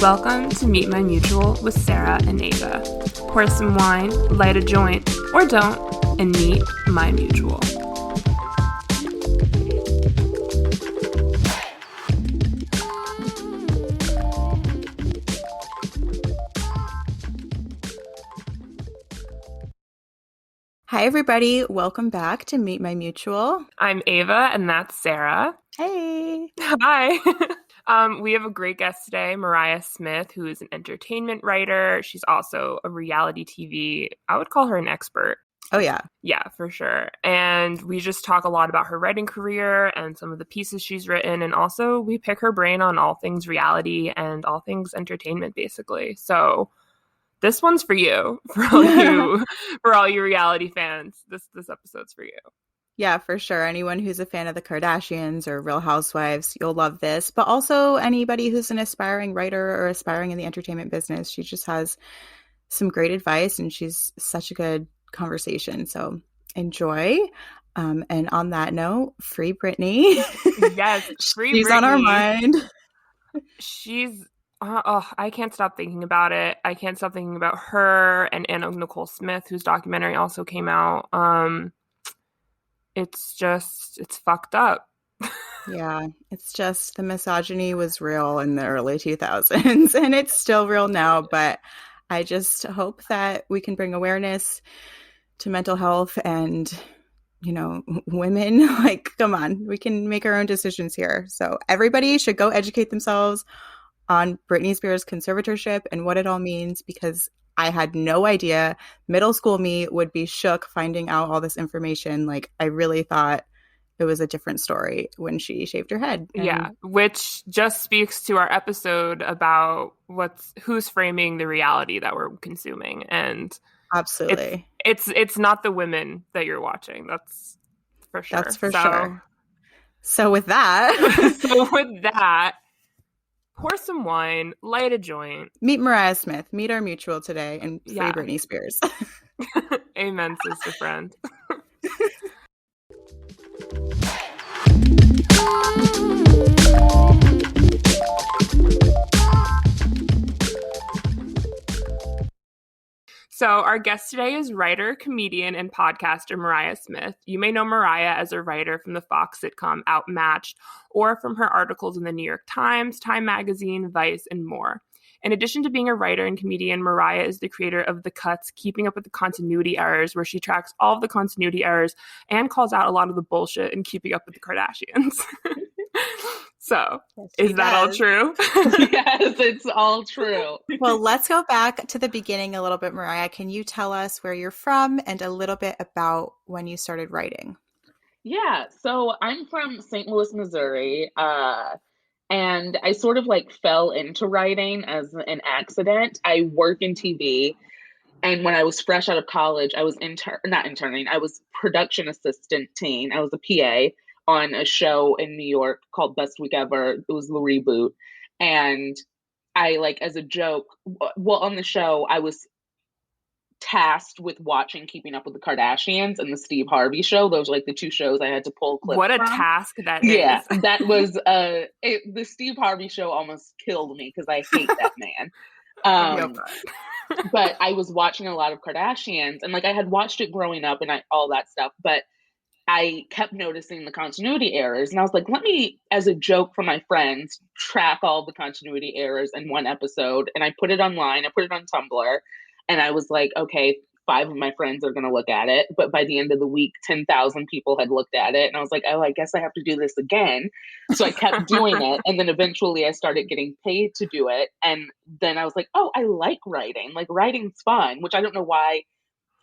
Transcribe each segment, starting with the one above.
Welcome to Meet My Mutual with Sarah and Ava. Pour some wine, light a joint, or don't, and meet my mutual. Hi, everybody. Welcome back to Meet My Mutual. I'm Ava, and that's Sarah. Hey. Hi. We have a great guest today, Mariah Smith, who is an entertainment writer. She's also a reality TV. I would call her an expert. Oh, yeah. Yeah, for sure. And we just talk a lot about her writing career and some of the pieces she's written. And also we pick her brain on all things reality and all things entertainment, basically. So this one's for you, for all you reality fans. This episode's for you. Yeah, for sure. Anyone who's a fan of the Kardashians or Real Housewives, you'll love this. But also anybody who's an aspiring writer or aspiring in the entertainment business. She just has some great advice and she's such a good conversation. So enjoy. And on that note, free Britney. Yes, free She's Britney. on our mind. She's I can't stop thinking about it. I can't stop thinking about her and Anna Nicole Smith, whose documentary also came out. It's fucked up. Yeah, it's just the misogyny was real in the early 2000s and it's still real now. But I just hope that we can bring awareness to mental health and, you know, women. Like, come on, we can make our own decisions here. So everybody should go educate themselves on Britney Spears' conservatorship and what it all means, because I had no idea. Middle school me would be shook finding out all this information. Like, I really thought it was a different story when she shaved her head. Yeah, which just speaks to our episode about who's framing the reality that we're consuming. And absolutely, it's not the women that you're watching. That's for sure. That's for sure. So with that, pour some wine, light a joint. Meet Mariah Smith. Meet our mutual today and free Britney Spears. Amen, sister friend. So our guest today is writer, comedian, and podcaster Mariah Smith. You may know Mariah as a writer from the Fox sitcom Outmatched, or from her articles in the New York Times, Time Magazine, Vice, and more. In addition to being a writer and comedian, Mariah is the creator of The Cuts, Keeping Up with the Kontinuity Errors, where she tracks all of the continuity errors and calls out a lot of the bullshit in Keeping Up with the Kardashians. So, is that all true? Yes, it's all true. Well, let's go back to the beginning a little bit, Mariah. Can you tell us where you're from and a little bit about when you started writing? Yeah, so I'm from St. Louis, Missouri, and I sort of like fell into writing as an accident. I work in TV, and when I was fresh out of college, I was not interning, I was production assistant-ing. I was a PA on a show in New York called Best Week Ever. It was the reboot. And I, like, as a joke, well, on the show, I was tasked with watching Keeping Up with the Kardashians and the Steve Harvey Show. Those were like the two shows I had to pull clips What a from. task that is. Yeah, that was, the Steve Harvey Show almost killed me because I hate that man. But I was watching a lot of Kardashians, and like I had watched it growing up and all that stuff, but I kept noticing the continuity errors, and I was like, let me, as a joke for my friends, track all the continuity errors in one episode. And I put it online, I put it on Tumblr, and I was like, okay, 5 of my friends are going to look at it. But by the end of the week, 10,000 people had looked at it. And I was like, oh, I guess I have to do this again. So I kept doing it. And then eventually I started getting paid to do it. And then I was like, oh, I like writing. Like, writing's fun, which I don't know why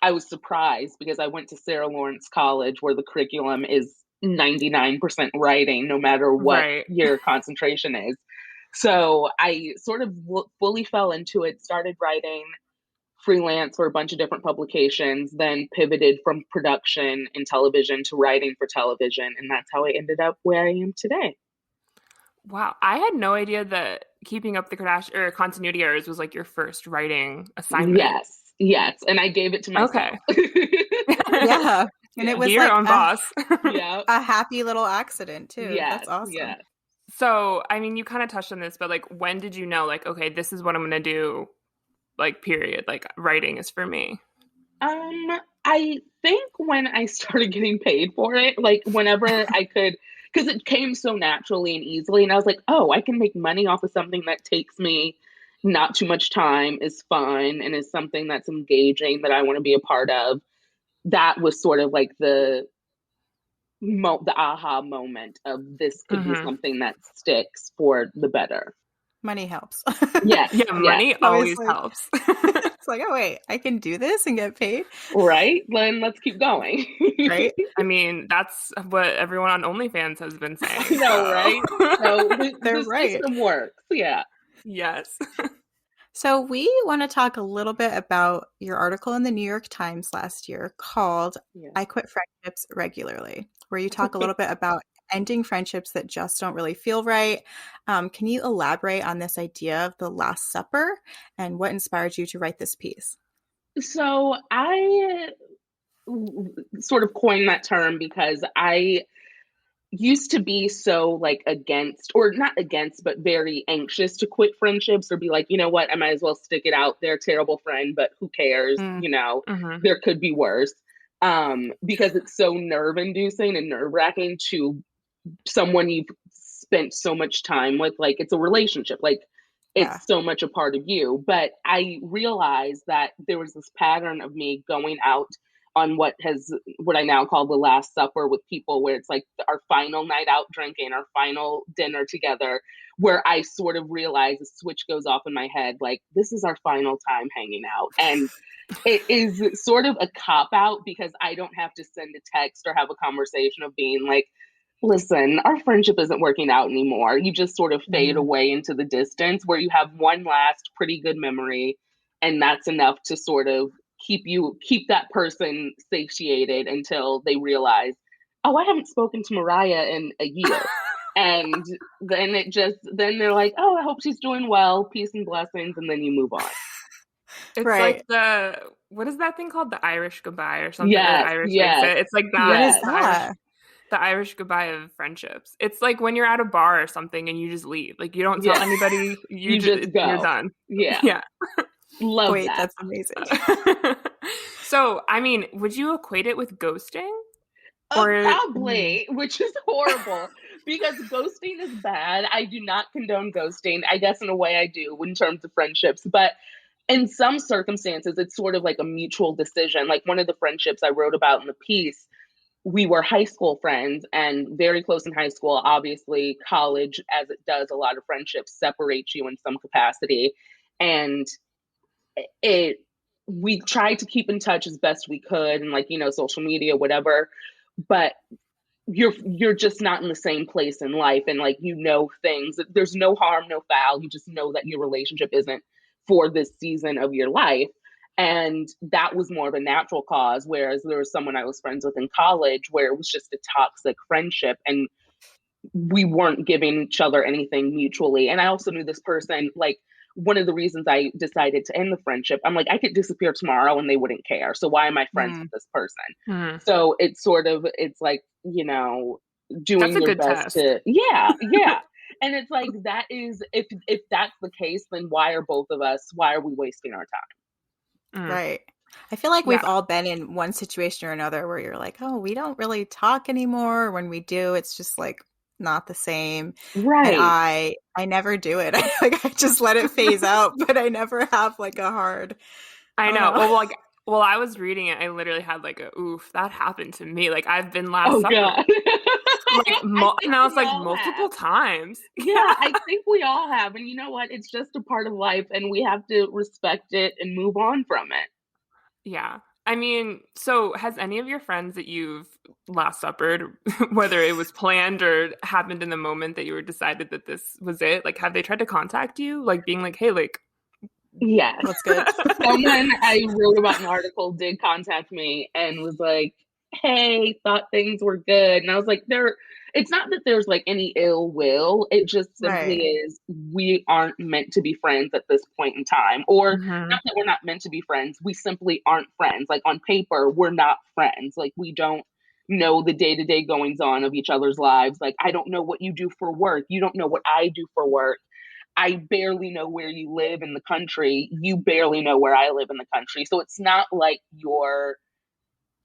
I was surprised, because I went to Sarah Lawrence College, where the curriculum is 99% writing, no matter what your concentration is. So I sort of fully fell into it, started writing freelance for a bunch of different publications, then pivoted from production in television to writing for television. And that's how I ended up where I am today. Wow. I had no idea that Keeping Up the Kardashians or Continuity Errors was like your first writing assignment. Yes. And I gave it to myself. Okay. Yeah. And Yeah. it was Be your like own boss. Yeah. a happy little accident too. Yes, That's awesome. yes. So, I mean, you kind of touched on this, but like, when did you know, like, okay, this is what I'm going to do, like, period, like, writing is for me? I think when I started getting paid for it, like whenever I could, because it came so naturally and easily, and I was like, oh, I can make money off of something that takes me not too much time, is fun, and is something that's engaging that I want to be a part of. That was sort of like the aha moment of this could be something that sticks for the better. Money helps. Yes, Yeah, yes. money I was always like- helps. It's like, oh wait, I can do this and get paid, Right? Then let's keep going. right? I mean, that's what everyone on OnlyFans has been saying. I know, right? So They're the right. system works. Yeah. Yes. So we want to talk a little bit about your article in the New York Times last year called Yeah. I Quit Friendships Regularly, where you talk a little bit about ending friendships that just don't really feel right. Can you elaborate on this idea of the Last Supper and what inspired you to write this piece? So I sort of coined that term because I used to be so like against, or not against, but very anxious to quit friendships or be like, you know what, I might as well stick it out. They're a terrible friend, but who cares? You know, there could be worse. Because it's so nerve inducing and nerve wracking to someone you've spent so much time with. Like, it's a relationship. Like, it's so much a part of you. But I realized that there was this pattern of me going out on what I now call the Last Supper with people, where it's like our final night out drinking, our final dinner together, where I sort of realize a switch goes off in my head, like, this is our final time hanging out. And it is sort of a cop out because I don't have to send a text or have a conversation of being like, listen, our friendship isn't working out anymore. You just sort of fade away into the distance, where you have one last pretty good memory, and that's enough to sort of keep that person satiated until they realize, oh, I haven't spoken to Mariah in a year. And then they're like, oh, I hope she's doing well, peace and blessings, and then you move on. It's Right. like what is that thing called? The Irish goodbye or something? Yes, Or the Irish yes. exit. It's like that. What is Yes. that? The Irish goodbye of friendships. It's like when you're at a bar or something and you just leave. Like, you don't tell anybody. You just go. You're done. Yeah. Yeah. Love Wait, that. that's amazing. So, I mean, would you equate it with ghosting? Probably, which is horrible because ghosting is bad. I do not condone ghosting. I guess in a way I do in terms of friendships, but in some circumstances, it's sort of like a mutual decision. Like one of the friendships I wrote about in the piece, we were high school friends and very close in high school. Obviously, college, as it does, a lot of friendships separate you in some capacity. And we tried to keep in touch as best we could, and like, you know, social media, whatever, but you're just not in the same place in life. And like, you know, things, there's no harm, no foul. You just know that your relationship isn't for this season of your life. And that was more of a natural cause. Whereas there was someone I was friends with in college where it was just a toxic friendship and we weren't giving each other anything mutually. And I also knew this person, like, one of the reasons I decided to end the friendship, I'm like, I could disappear tomorrow and they wouldn't care. So why am I friends with this person? So it's like, you know, doing That's a your good best test. to, yeah. And it's like, that is, if that's the case, then why are we wasting our time? Right. I feel like we've all been in one situation or another where you're like, oh, we don't really talk anymore. When we do, it's just like not the same. Right. And I never do it. I just let it phase out, but I never have like a hard. I know. Well, I was reading it. I literally had like oof, that happened to me. Like, I've been Last Supper. God. Like, and I was like multiple times. Yeah, I think we all have. And you know what? It's just a part of life and we have to respect it and move on from it. Yeah. I mean, so has any of your friends that you've Last Suppered, whether it was planned or happened in the moment that you were decided that this was it, like, have they tried to contact you? Like, being like, hey, like, yes, that's good. Someone I wrote about an article did contact me and was like, hey, thought things were good. And I was like, it's not that there's like any ill will. It just simply Right. is we aren't meant to be friends at this point in time. Or Mm-hmm. not that we're not meant to be friends. We simply aren't friends. Like on paper, we're not friends. Like we don't know the day-to-day goings on of each other's lives. Like I don't know what you do for work. You don't know what I do for work. I barely know where you live in the country. You barely know where I live in the country. So it's not like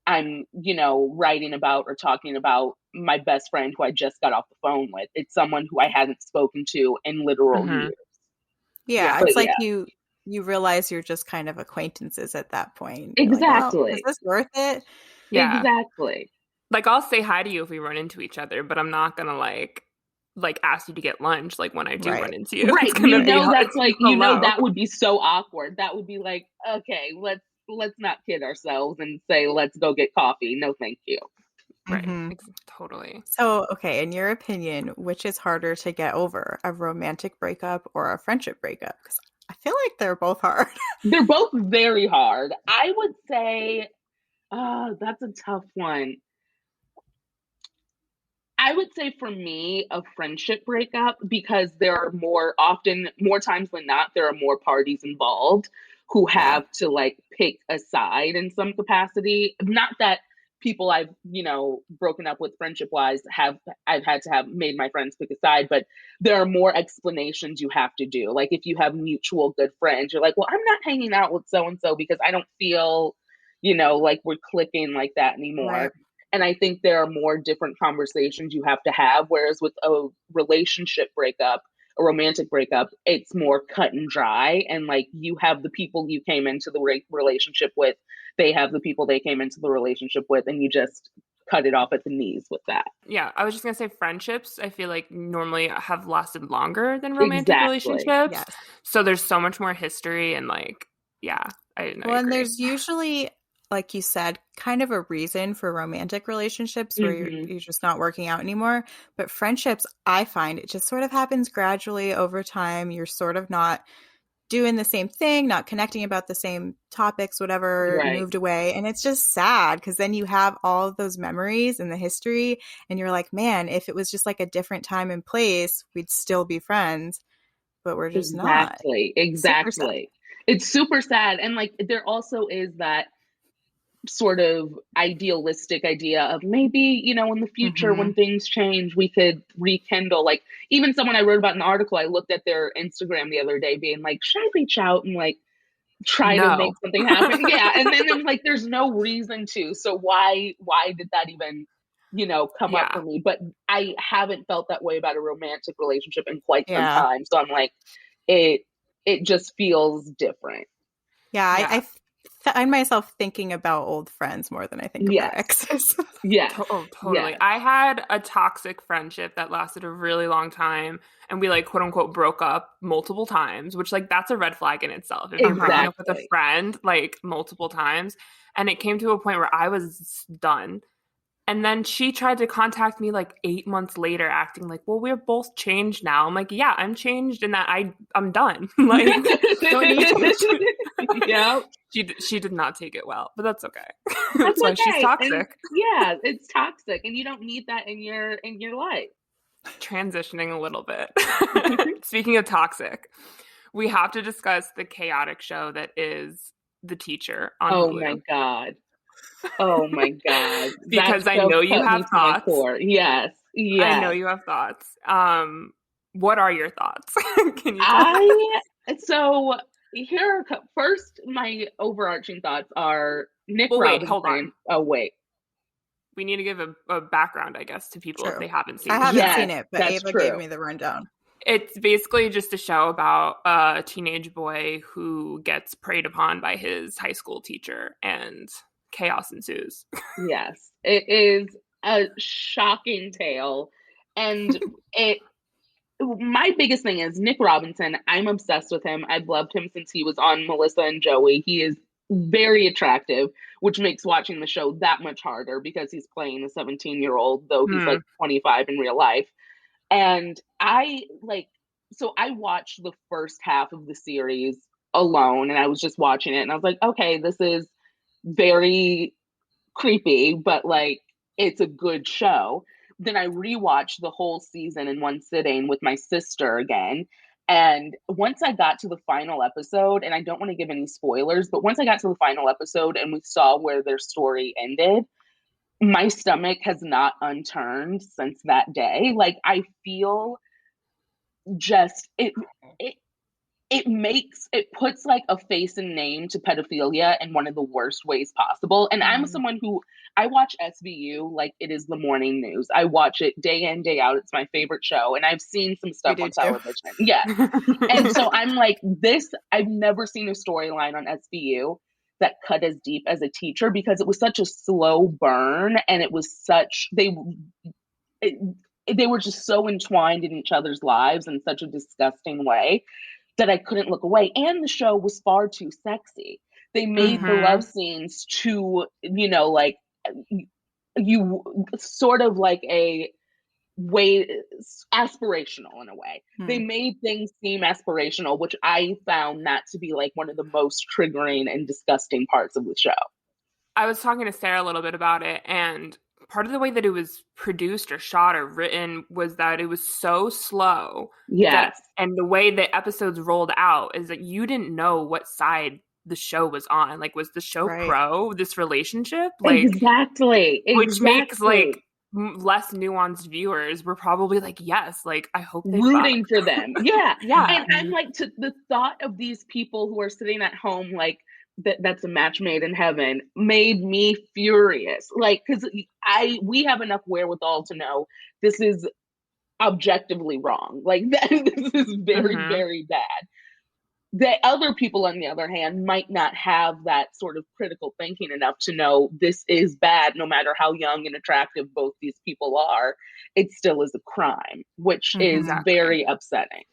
I'm, writing about or talking about my best friend who I just got off the phone with. It's someone who I hadn't spoken to in literal Mm-hmm. years. Yeah, But it's like yeah, you realize you're just kind of acquaintances at that point. You're like, well, is exactly. this worth it? Yeah. Exactly. Like I'll say hi to you if we run into each other, but I'm not gonna like ask you to get lunch like when I do run Right. into you. Right. It's gonna be That's like, hello. that would be so awkward. That would be like, okay, let's not kid ourselves and say, let's go get coffee. No, thank you. Right. Mm-hmm. Totally. So, okay, in your opinion, which is harder to get over, a romantic breakup or a friendship breakup? Because I feel like they're both hard. They're both very hard. I would say, that's a tough one. I would say for me, a friendship breakup, because there are more times than not, there are more parties involved who Yeah. have to like pick a side in some capacity. Not that people I've, broken up with friendship wise I've had to have made my friends pick a side, but there are more explanations you have to do. Like if you have mutual good friends, you're like, well, I'm not hanging out with so and so because I don't feel, like we're clicking like that Right. anymore. And I think there are more different conversations you have to have. Whereas with a relationship breakup, a romantic breakup, it's more cut and dry. And like you have the people you came into the relationship with, they have the people they came into the relationship with, and you just cut it off at the knees with that. Yeah, I was just gonna say friendships, I feel like normally have lasted longer than romantic Exactly. relationships. Yes. So there's so much more history and yeah, I Well, and agree. there's usually, like you said, kind of a reason for romantic relationships where you're just not working out anymore. But friendships, I find it just sort of happens gradually over time. You're sort of not doing the same thing, not connecting about the same topics, whatever, Right. moved away. And it's just sad because then you have all of those memories and the history, and you're like, man, if it was just like a different time and place, we'd still be friends, but we're just not. Exactly. Super sad. Exactly. It's super sad. And like there also is that sort of idealistic idea of maybe, in the future Mm-hmm. when things change, we could rekindle. Like even someone I wrote about in an article, I looked at their Instagram the other day being like, should I reach out and like try to make No. something happen? Yeah. And then I'm like, there's no reason to. So why did that even, come up for Yeah. me? But I haven't felt that way about a romantic relationship in quite some Yeah. time. So I'm like, it just feels different. Yeah. Yeah. I find myself thinking about old friends more than I think about Yes. exes. Yes. Totally. Yes. I had a toxic friendship that lasted a really long time and we quote unquote broke up multiple times, which that's a red flag in itself. If you're breaking up with a Exactly. friend multiple times, and it came to a point where I was done. And then she tried to contact me 8 months later, acting like, well, we're both changed now. I'm like, yeah, I'm changed in that I'm done. Don't need to. Yep. She did not take it well, but that's okay. That's That's why she's okay. And toxic. yeah, it's toxic and you don't need that in your life. Transitioning a little bit. Speaking of toxic, we have to discuss the chaotic show that is The Teacher on Oh Hulu. my God. Oh my God. That Because I show know you cut me have to my thoughts. core. Yes. I know Yes. you have thoughts. What are your thoughts? Can you tell? So here are first my overarching thoughts are Nick Well, wait, hold Robinson. on. Oh wait. We need to give a background, I guess, to people if True. they haven't I seen the haven't show. seen Yes, it, but that's Ava gave true. me the rundown. It's basically just a show about a teenage boy who gets preyed upon by his high school teacher and chaos ensues. Yes. It is a shocking tale. And it my biggest thing is Nick Robinson. I'm obsessed with him. I've loved him since he was on Melissa and Joey. He is very attractive, which makes watching the show that much harder because he's playing a 17-year-old, though he's 25 in real life. And so I watched the first half of the series alone and I was just watching it and I was like, okay, this is very creepy, but like it's a good show. Then I rewatched the whole season in one sitting with my sister again. And once I got to the final episode, and I don't want to give any spoilers, but once I got to the final episode and we saw where their story ended, my stomach has not unturned since that day. Like I feel just it puts like a face and name to pedophilia in one of the worst ways possible. And I'm someone who I watch SVU like it is the morning news. I watch it day in, day out. It's my favorite show. And I've seen some stuff on television. Yeah. And so I'm like, I've never seen a storyline on SVU that cut as deep as a teacher, because it was such a slow burn, and it was such they were just so entwined in each other's lives in such a disgusting way that I couldn't look away. And the show was far too sexy. They made the love scenes too, like you sort of like a way aspirational in a way. They made things seem aspirational, which I found that to be like one of the most triggering and disgusting parts of the show. I was talking to Sarah a little bit about it, and part of the way that it was produced or shot or written was that it was so slow. Yes. And the way the episodes rolled out is that you didn't know what side the show was on. Like, was the show pro this relationship? Like, exactly. Which makes like less nuanced viewers were probably like, yes, like I hope they rooting fuck. for them. Yeah. Yeah. And I'm like, to the thought of these people who are sitting at home like, that's a match made in heaven, made me furious. Like, because we have enough wherewithal to know this is objectively wrong. Like this is very, very bad. The other people, on the other hand, might not have that sort of critical thinking enough to know this is bad, no matter how young and attractive both these people are. It still is a crime, which is very upsetting.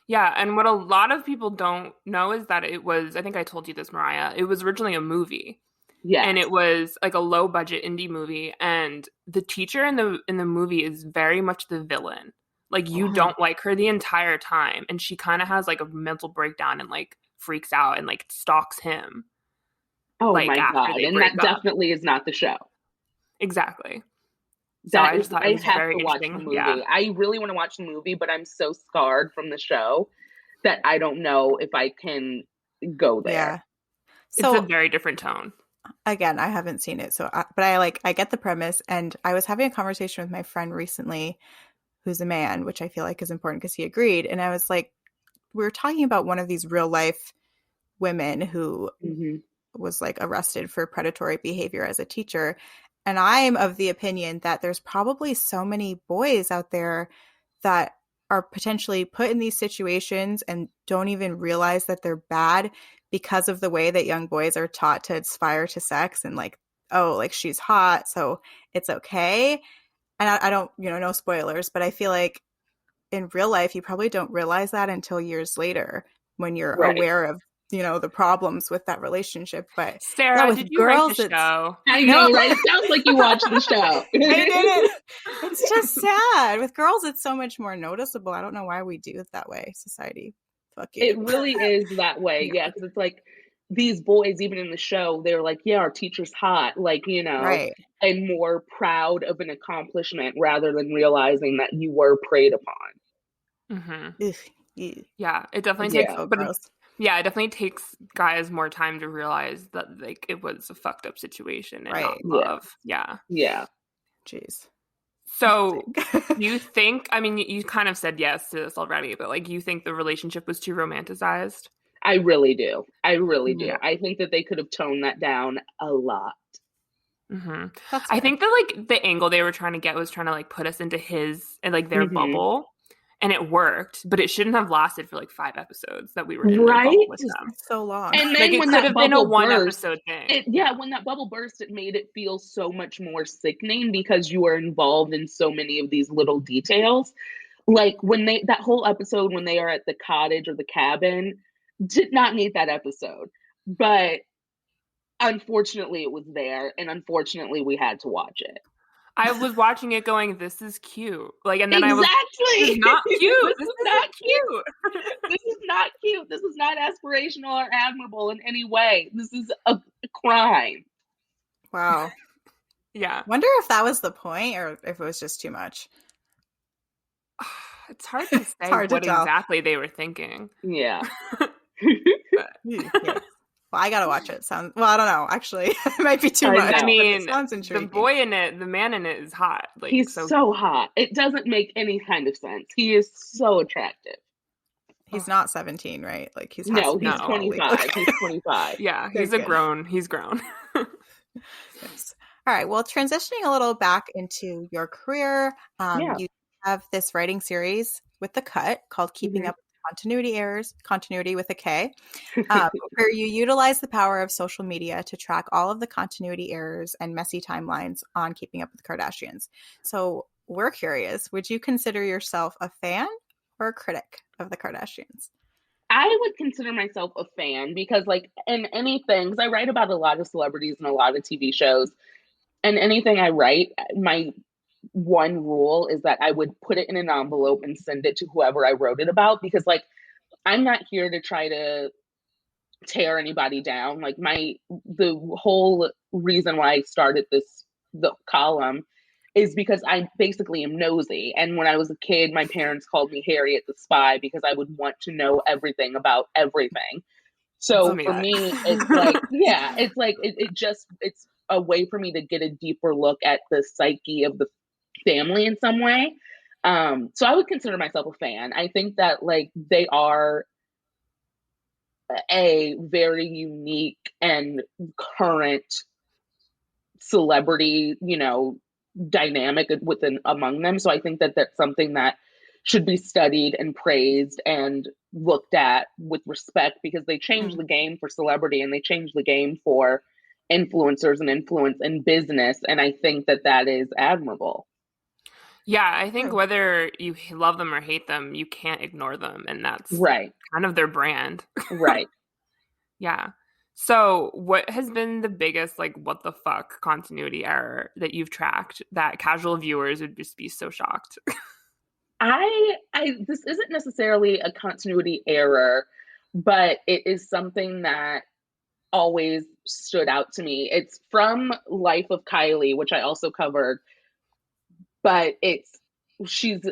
Yeah, and what a lot of people don't know is that it was, I think I told you this, Mariah, it was originally a movie. Yeah. And it was like a low budget indie movie, and the teacher in the movie is very much the villain. Like you don't like her the entire time, and she kind of has like a mental breakdown and like freaks out and like stalks him. Oh like, my God. And that definitely is not the show. Exactly. So I just thought it was very interesting. To watch the movie. Yeah. I really want to watch the movie, but I'm so scarred from the show that I don't know if I can go there. Yeah. So, it's a very different tone. Again, I haven't seen it, but I get the premise, and I was having a conversation with my friend recently who's a man, which I feel like is important because he agreed. And I was like, we were talking about one of these real life women who was like arrested for predatory behavior as a teacher. And I'm of the opinion that there's probably so many boys out there that are potentially put in these situations and don't even realize that they're bad because of the way that young boys are taught to aspire to sex and like, oh, like she's hot, so it's okay. And I don't, no spoilers, but I feel like in real life, you probably don't realize that until years later when you're aware of, the problems with that relationship. But Sarah, did you write the show? I know, right? It sounds like you watched the show. I didn't. It's just sad. With girls, it's so much more noticeable. I don't know why we do it that way, society. Fuck you. It really is that way. Yeah, because it's like these boys, even in the show, they're like, yeah, our teacher's hot, like, and more proud of an accomplishment rather than realizing that you were preyed upon. Yeah, it definitely takes, it definitely takes guys more time to realize that like it was a fucked up situation and not love. Yeah. Jeez. So you think, I mean, you kind of said yes to this already, but like you think the relationship was too romanticized? I really do. I I think that they could have toned that down a lot. I think that like the angle they were trying to get was trying to like put us into his and like their bubble, and it worked, but it shouldn't have lasted for like 5 episodes that we were in their bubble with them. So long. And then like, it when could have been a 1 episode thing. When that bubble burst, it made it feel so much more sickening because you are involved in so many of these little details. Like when that whole episode when they are at the cottage or the cabin, did not need that episode, but unfortunately it was there, and unfortunately we had to watch it. I was watching it going, this is cute. Like, and then I was, this is not cute. This is not cute. This is not cute. This is not aspirational or admirable in any way. This is a crime. Wow. Yeah. Wonder if that was the point or if it was just too much. It's hard to say hard to what tell. exactly they were thinking. Yeah. But, Yes. Well, I gotta watch it. Well, I don't know. Actually, it might be too I much. know. I mean, It sounds the intriguing. the man in it is hot. Like, he's so hot. It doesn't make any kind of sense. He is so attractive. He's not 17, right? Like he's No, he's No. 25. Okay. He's 25. Yeah, he's Good. He's grown. Yes. All right. Well, transitioning a little back into your career, you have this writing series with The Cut called Keeping Up with Continuity Errors, Continuity with a K, where you utilize the power of social media to track all of the continuity errors and messy timelines on Keeping Up with the Kardashians. So we're curious, would you consider yourself a fan or a critic of the Kardashians? I would consider myself a fan because, like, in anything, because I write about a lot of celebrities and a lot of TV shows, and anything I write, my one rule is that I would put it in an envelope and send it to whoever I wrote it about, because, like, I'm not here to try to tear anybody down. Like, the whole reason why I started the column is because I basically am nosy. And when I was a kid, my parents called me Harriet the Spy because I would want to know everything about everything. So for me, it's like, yeah, it's like, it's a way for me to get a deeper look at the psyche of the family in some way. So I would consider myself a fan. I think that, like, they are a very unique and current celebrity, dynamic within among them. So I think that that's something that should be studied and praised and looked at with respect, because they changed the game for celebrity and they changed the game for influencers and influence in business. And I think that that is admirable. Yeah, I think whether you love them or hate them, you can't ignore them. And that's right. kind of their brand. Right. Yeah. So what has been the biggest, like, what the fuck continuity error that you've tracked that casual viewers would just be so shocked? I this isn't necessarily a continuity error, but it is something that always stood out to me. It's from Life of Kylie, which I also covered, but she's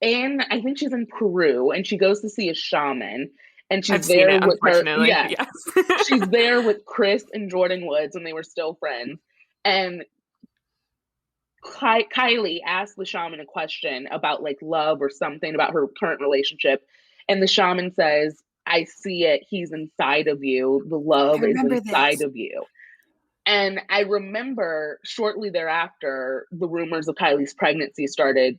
I think she's in Peru, and she goes to see a shaman, and she's I've seen it, with her. unfortunately. Yes. Yes. She's there with Chris and Jordan Woods when they were still friends. And Kylie asked the shaman a question about, like, love or something about her current relationship. And the shaman says, I see it. He's inside of you. The love is inside of you. And I remember shortly thereafter, the rumors of Kylie's pregnancy started,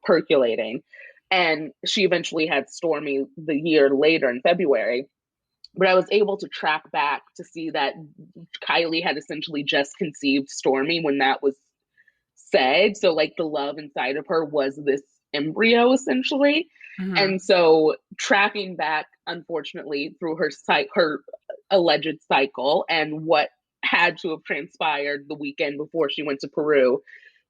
percolating. And she eventually had Stormy the year later in February. But I was able to track back to see that Kylie had essentially just conceived Stormy when that was said. So, like, the love inside of her was this embryo, essentially. Mm-hmm. And so tracking back, unfortunately, through her alleged cycle and what had to have transpired the weekend before she went to Peru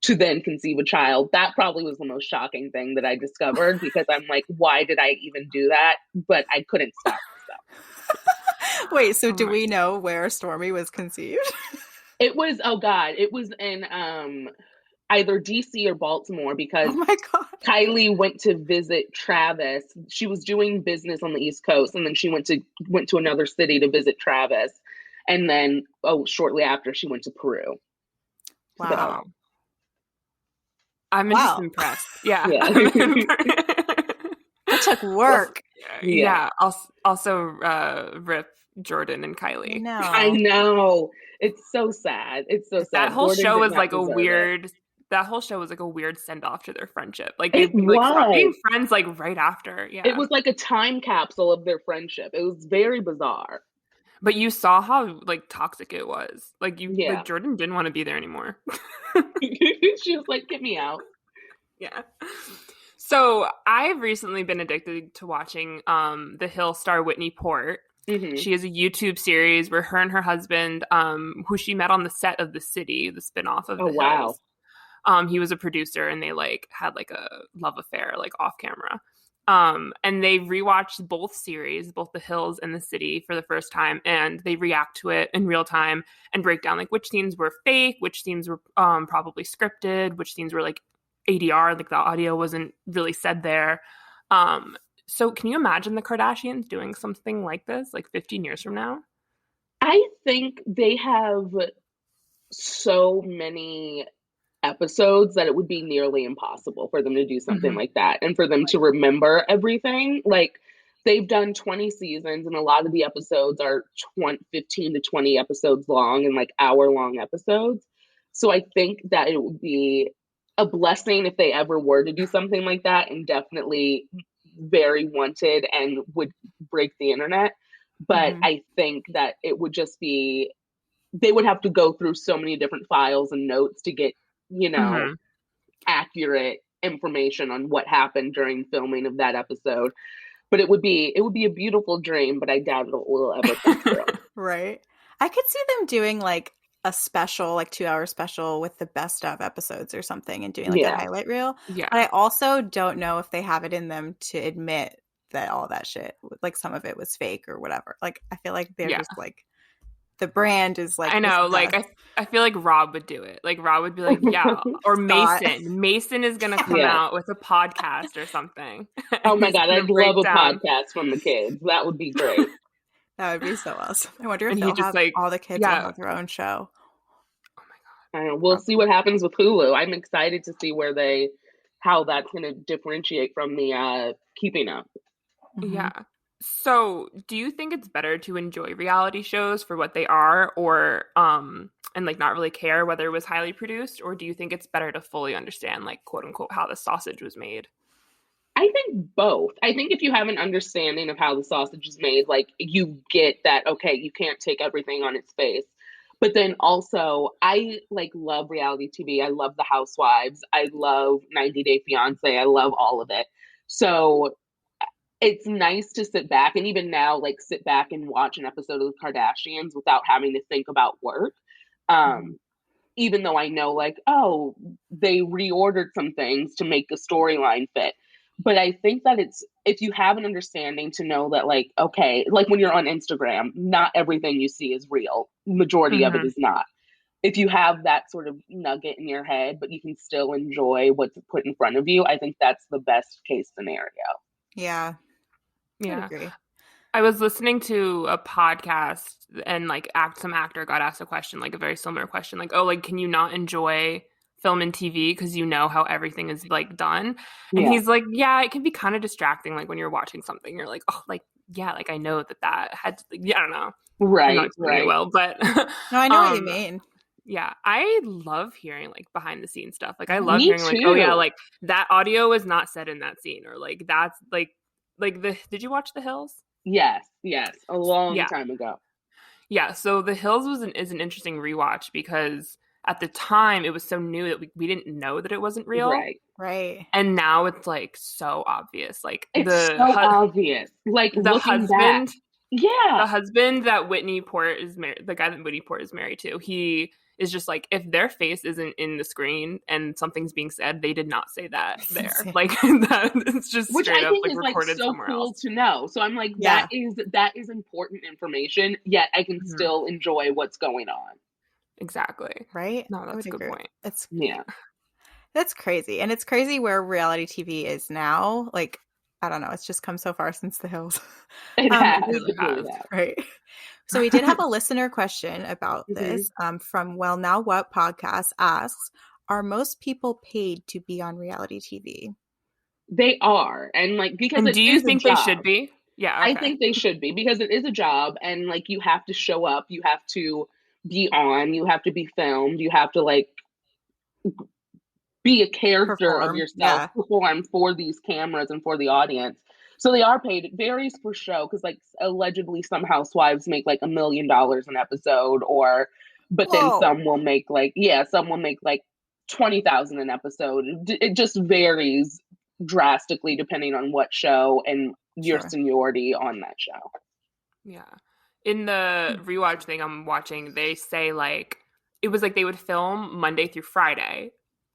to then conceive a child, that probably was the most shocking thing that I discovered, because I'm like, why did I even do that? But I couldn't stop myself. Wait, so do we know where Stormy was conceived? It was, it was in either DC or Baltimore, because Kylie went to visit Travis. She was doing business on the East Coast, and then she went to another city to visit Travis. And then, shortly after, she went to Peru. Wow. So. I'm just impressed. Yeah. That took work. Yeah. Also, rip Jordan and Kylie. I know. It's so sad. It's so sad. That whole Jordan show was like a weird. That whole show was like a weird send off to their friendship. Like they stopped being friends like right after. Yeah. It was like a time capsule of their friendship. It was very bizarre. But you saw how, like, toxic it was. Like, like, Jordan didn't want to be there anymore. She was like, get me out. Yeah. So I've recently been addicted to watching The Hill star Whitney Port. Mm-hmm. She has a YouTube series where her and her husband, who she met on the set of The City, the spinoff of The Hills. He was a producer, and they, like, had, like, a love affair, like, off camera. And they rewatched both series, both The Hills and The City, for the first time, and they react to it in real time and break down like which scenes were fake, which scenes were probably scripted, which scenes were like ADR, like the audio wasn't really said there. So can you imagine the Kardashians doing something like this like 15 years from now? I think they have so many episodes that it would be nearly impossible for them to do something like that and for them to remember everything. Like, they've done 20 seasons and a lot of the episodes are 15 to 20 episodes long and like hour-long episodes. So I think that it would be a blessing if they ever were to do something like that, and definitely very wanted and would break the internet. But I think that it would just be, they would have to go through so many different files and notes to get, accurate information on what happened during filming of that episode. But it would be a beautiful dream, but I doubt it will ever come true. Right. I could see them doing like a special, like 2-hour special with the best of episodes or something and doing like a highlight reel. Yeah. But I also don't know if they have it in them to admit that all that shit, like some of it was fake or whatever. Like, I feel like they're just like, the brand is like, I know, like I feel like Rob would do it. Like Rob would be like, yeah, or Mason. Mason is gonna come out with a podcast or something. Oh my God, I'd love a podcast from the kids. That would be great. That would be so awesome. I wonder if they'll have all the kids will have their own show. Oh my God. We'll see what happens with Hulu. I'm excited to see how that's going to differentiate from the Keeping Up. Yeah. So, do you think it's better to enjoy reality shows for what they are, or and like not really care whether it was highly produced, or do you think it's better to fully understand, like, quote unquote, how the sausage was made? I think both. I think if you have an understanding of how the sausage is made, like, you get that, okay, you can't take everything on its face. But then also, I like love reality TV. I love the Housewives. I love 90 Day Fiance. I love all of it. So it's nice to sit back and even now, like, sit back and watch an episode of the Kardashians without having to think about work. Even though I know, like, oh, they reordered some things to make the storyline fit. But I think that it's, if you have an understanding to know that, like, okay, like when you're on Instagram, not everything you see is real. Majority of it is not. If you have that sort of nugget in your head, but you can still enjoy what's put in front of you, I think that's the best case scenario. Yeah. Yeah. I agree. I was listening to a podcast and like some actor got asked a question, like a very similar question, like, oh, like, can you not enjoy film and TV because you know how everything is like done? And he's like, yeah, it can be kind of distracting. Like when you're watching something, you're like, oh, like, yeah, like I know that had to, I don't know. Right. I'm not doing it well, but no, I know what you mean. Yeah, I love hearing like behind the scenes stuff. Like I love Me hearing too. like, oh yeah, like that audio was not said in that scene, or like that's like did you watch The Hills? Yes, a long time ago. Yeah, so The Hills is an interesting rewatch because at the time it was so new that we didn't know that it wasn't real. Right. And now it's like so obvious. Like it's so obvious. Like the husband. Back. Yeah. The husband that Whitney Port is married, the guy that Whitney Port is married to, he is just like, if their face isn't in the screen and something's being said, they did not say that there. Like that, it's just which straight I up think like is recorded like so somewhere cool else. to know. So I'm like, that is important information. Yet I can still enjoy what's going on. Exactly. Right. No, that's a good point. That's crazy, and it's crazy where reality TV is now. Like, I don't know. It's just come so far since The Hills. It has. Right. So we did have a listener question about this from Well Now What podcast asks, are most people paid to be on reality TV? They are. And like, because do you think they should be? Yeah. Okay. I think they should be, because it is a job, and like you have to show up, you have to be on, you have to be filmed, you have to like be a character of yourself, perform for these cameras and for the audience. So they are paid. It varies for show, because like allegedly some housewives make like $1 million an episode, but then some will make like 20,000 an episode. It just varies drastically depending on what show and your seniority on that show. Yeah. In the rewatch thing I'm watching, they say like it was like they would film Monday through Friday.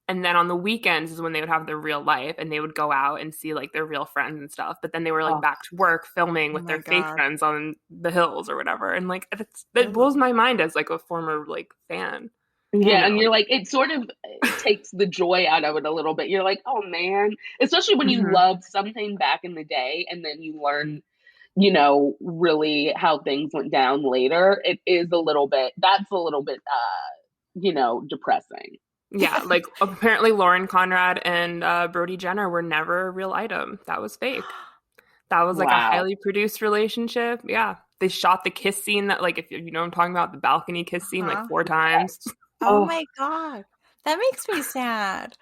And then on the weekends is when they would have their real life and they would go out and see like their real friends and stuff. But then they were like back to work filming with their fake friends on the hills or whatever. And like that blows my mind as like a former like fan. Yeah, and you're like, it sort of takes the joy out of it a little bit. You're like, oh man, especially when you loved something back in the day and then you learn, you know, really how things went down later. It is a little bit, that's a little bit, you know, depressing. Yeah, like apparently Lauren Conrad and Brody Jenner were never a real item. That was fake. That was like a highly produced relationship. Yeah. They shot the kiss scene that like, if you know I'm talking about, the balcony kiss scene like 4 times. Oh my God. That makes me sad.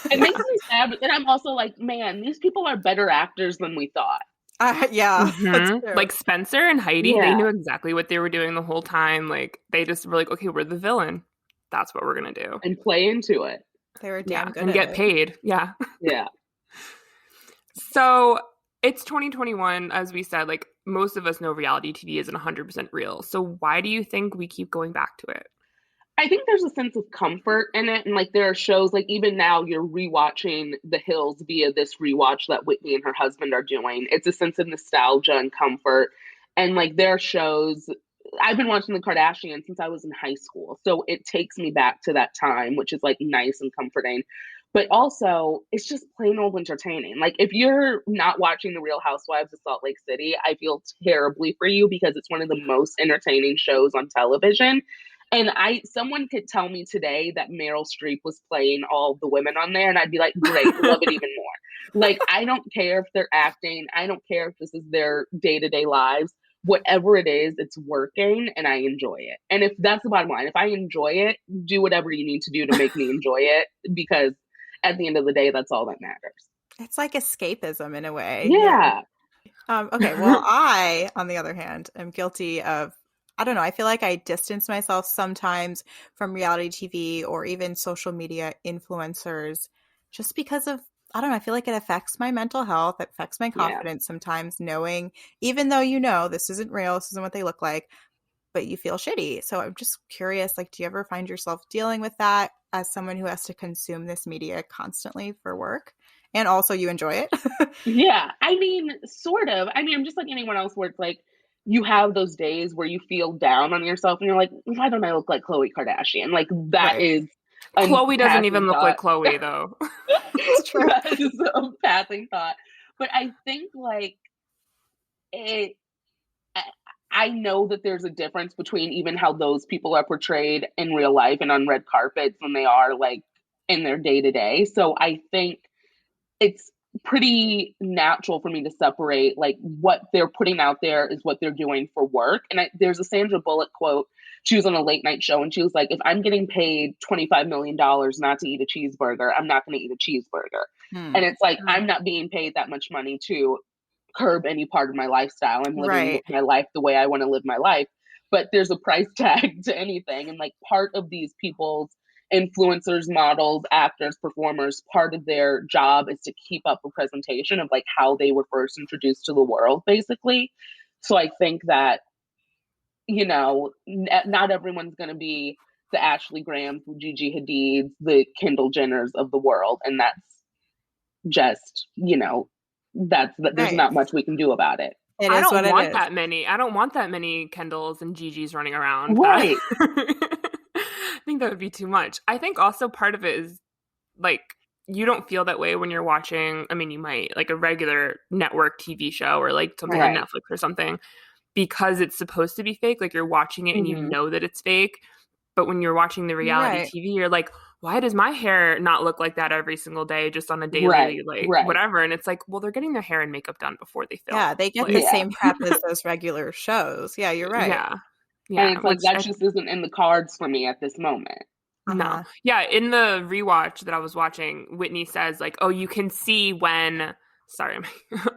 It makes me sad, but then I'm also like, man, these people are better actors than we thought. Yeah. Like Spencer and Heidi, they knew exactly what they were doing the whole time. Like they just were like, okay, we're the villain. That's what we're going to do. And play into it. They were damn good and at get it. paid. Yeah. Yeah. So it's 2021, as we said, like most of us know reality TV isn't 100% real. So why do you think we keep going back to it? I think there's a sense of comfort in it. And like there are shows, like even now you're rewatching The Hills via this rewatch that Whitney and her husband are doing. It's a sense of nostalgia and comfort. And like there are shows, I've been watching The Kardashians since I was in high school. So it takes me back to that time, which is like nice and comforting. But also, it's just plain old entertaining. Like, if you're not watching The Real Housewives of Salt Lake City, I feel terribly for you because it's one of the most entertaining shows on television. And someone could tell me today that Meryl Streep was playing all the women on there, and I'd be like, great, love it even more. Like, I don't care if they're acting. I don't care if this is their day-to-day lives. Whatever it is, it's working, and I enjoy it. And if that's the bottom line, if I enjoy it, do whatever you need to do to make me enjoy it, because at the end of the day, that's all that matters. It's like escapism in a way. Yeah. Okay, well, I, on the other hand, am guilty of, I don't know, I feel like I distance myself sometimes from reality TV or even social media influencers just because of, I don't know, I feel like it affects my mental health, it affects my confidence sometimes, knowing, even though you know this isn't real, this isn't what they look like, but you feel shitty. So I'm just curious, like, do you ever find yourself dealing with that as someone who has to consume this media constantly for work? And also you enjoy it? Yeah, I mean, sort of. I mean, I'm just like anyone else where it's like, you have those days where you feel down on yourself and you're like, why don't I look like Khloe Kardashian? Like that is Khloe doesn't even look like Khloe though. It's true. That is a passing thought. But I think like I know that there's a difference between even how those people are portrayed in real life and on red carpets when they are like in their day to day. So I think it's pretty natural for me to separate like what they're putting out there is what they're doing for work. And there's a Sandra Bullock quote. She was on a late night show and she was like, if I'm getting paid $25 million not to eat a cheeseburger, I'm not going to eat a cheeseburger. And it's like, I'm not being paid that much money to curb any part of my lifestyle. I'm living my life the way I want to live my life. But there's a price tag to anything. And like part of these people's influencers, models, actors, performers, part of their job is to keep up a presentation of like how they were first introduced to the world, basically. So I think that, you know, not everyone's going to be the Ashley Grahams, the Gigi Hadids, the Kendall Jenners of the world. And that's just, you know, there's not much we can do about it. I don't want that many. I don't want that many Kendalls and Gigi's running around. Right. I think that would be too much. I think also part of it is like you don't feel that way when you're watching. I mean, you might like a regular network TV show or like something on Netflix or something because it's supposed to be fake. Like you're watching it and you know that it's fake. But when you're watching the reality TV, you're like, why does my hair not look like that every single day, just on a daily, whatever? And it's like, well, they're getting their hair and makeup done before they film. Yeah, they get the same prep as those regular shows. Yeah, you're right. Yeah. And it's like, that just isn't in the cards for me at this moment. No. Yeah, in the rewatch that I was watching, Whitney says like, oh, you can see when Sorry,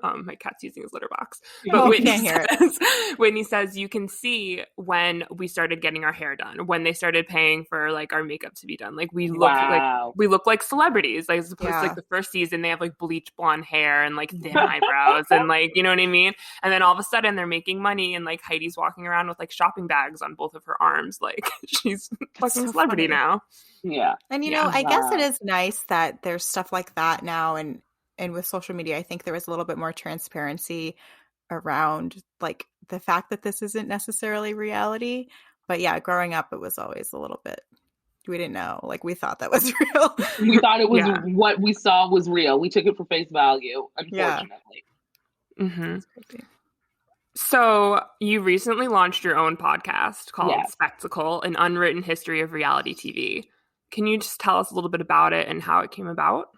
my cat's using his litter box. Yeah. But Oh, Whitney can't hear it. Whitney says you can see when we started getting our hair done, when they started paying for like our makeup to be done. Like we look Wow. like celebrities. Like as opposed to like the first season, they have like bleach blonde hair and like thin Yeah. eyebrows and like, you know what I mean? And then all of a sudden they're making money and like Heidi's walking around with like shopping bags on both of her arms. Like she's fucking so celebrity funny. now. Yeah. And Yeah. I guess it Wow. is nice that there's stuff like that now, and with social media, I think there was a little bit more transparency around like the fact that this isn't necessarily reality. But yeah, growing up, it was always a little bit, we didn't know. Like we thought that was real. We thought it was Yeah. what we saw was real. We took it for face value, Yeah. unfortunately. Mm-hmm. That's crazy. So you recently launched your own podcast called Yes. Spectacle, an unwritten history of reality TV. Can you just tell us a little bit about it and how it came about?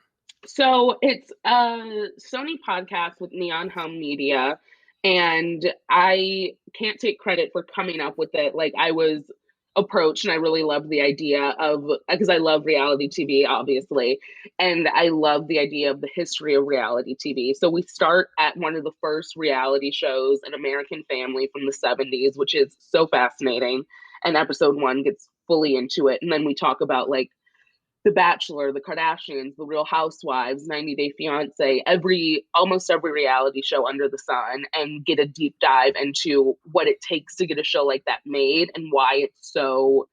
So it's a Sony podcast with Neon Hum Media, and I can't take credit for coming up with it. Like I was approached and I really loved the idea of, because I love reality TV, obviously, and I love the idea of the history of reality TV. So we start at one of the first reality shows, An American Family from the 70s, which is so fascinating. And episode 1 gets fully into it. And then we talk about like the Bachelor, The Kardashians, The Real Housewives, 90 Day Fiance, almost every reality show under the sun, and get a deep dive into what it takes to get a show like that made and why it's so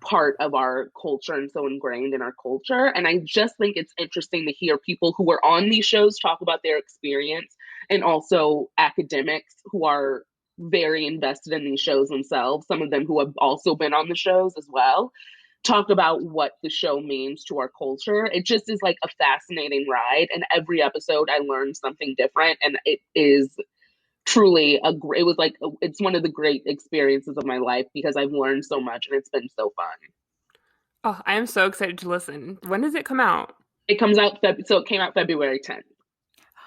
part of our culture and so ingrained in our culture. And I just think it's interesting to hear people who are on these shows talk about their experience, and also academics who are very invested in these shows themselves, some of them who have also been on the shows as well, talk about what the show means to our culture. It just is like a fascinating ride. And every episode I learned something different. And it is truly it's one of the great experiences of my life because I've learned so much and it's been so fun. Oh, I am so excited to listen. When does it come out? It comes out, so it came out February 10th.